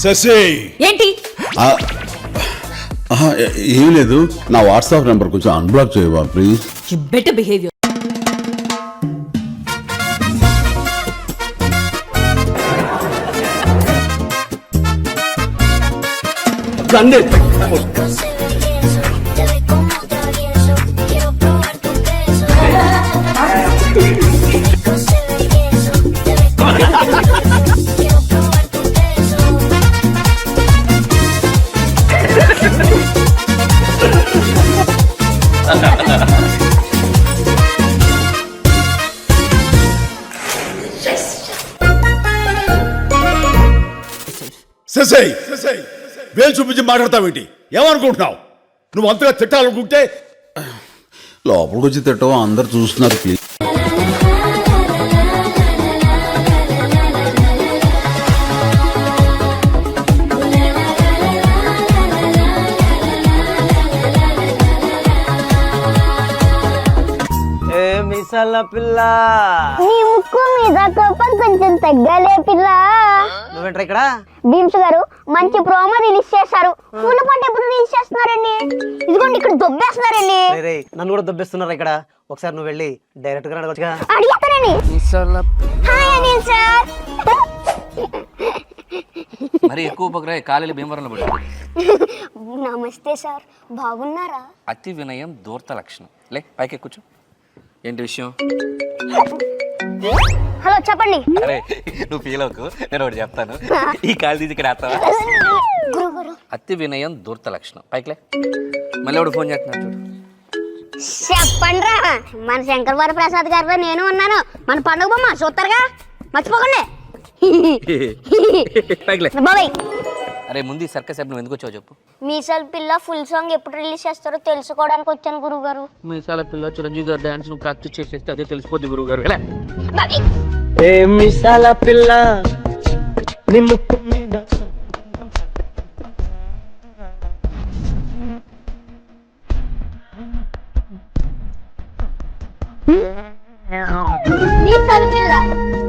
శశి ఏంటి? ఏం లేదు, నా వాట్సాప్ నెంబర్ కొంచెం అన్బ్లాక్ చేయవా ప్లీజ్. You better behaviour. కండి శశి వేలు చూపించి మాట్లాడతావేంటి? ఏమనుకుంటున్నావు? నువ్వు అంతగా తిట్టాలనుకుంటే లోపలికి వచ్చి తిట్టవా, అందరు చూస్తున్నారు ప్లీజ్. మిసాల పిల్ల నీ ముక్కు మీద కోపం కొంచెం తగ్గాలే పిల్ల. నువ్వేంట్రా ఇక్కడ? భీమ్స్ గారు మంచి ప్రోమో రిలీజ్ చేశారు. పూల పంట ఎప్పుడు రిలీజ్ చేస్తున్నారండి? ఇదిగోండి ఇక్కడ దొబ్బేస్తున్నారండి. నన్ను కూడా దొబ్బేస్తున్నారు ఇక్కడ. ఒకసారి నువ్వు వెళ్ళి డైరెక్ట్ గా అడగొచ్చుగా. అడిగేస్తానండి. Hi Anil sir. మరి ఎక్కువ పక్కన కాలేలు భీమవరంలో పడి. నమస్తే సార్, బాగున్నారా? అతి వినయం దూర్త లక్షణం. లే పైకి కూర్చో. ఏంటి విషయం? హలో చెప్పండి. అరే నువ్వు ఫీల్ అవ్వకు, నేను ఒకటి చెప్తాను. ఈ కాలు తీసి ఇక్కడ వేస్తావా? అతి వినయం దూర్త లక్షణం. పైకిలే. మళ్ళీ ఒకటి ఫోన్ చేస్తున్నాను చూడు. చెప్పండి రా, మన శంకర్ వరప్రసాద్ గారితో నేను ఉన్నాను. మన పండుగ బొమ్మ చూస్తారుగా, మర్చిపోకండి. పైకిలే. బాబాయ్ అరే ముందు ఈ సర్కస్ యాప్ నువ్వు ఎందుకు వచ్చావు చెప్పు. మీసాల్ పిల్ల ఫుల్ సాంగ్ ఎప్పుడు రిలీజ్ చేస్తారో తెలుసుకోవడానికి వచ్చాను గురువు గారు. మీసాల పిల్ల చిరంజీవి గారు డాన్స్ నువ్వు ప్రాక్టీస్ చేసేస్తే అదే తెలిసిపోద్ది గురువు గారు. ఏ మిసాల పిల్ల నీ ముక్కు మీద మీసాల్ పిల్ల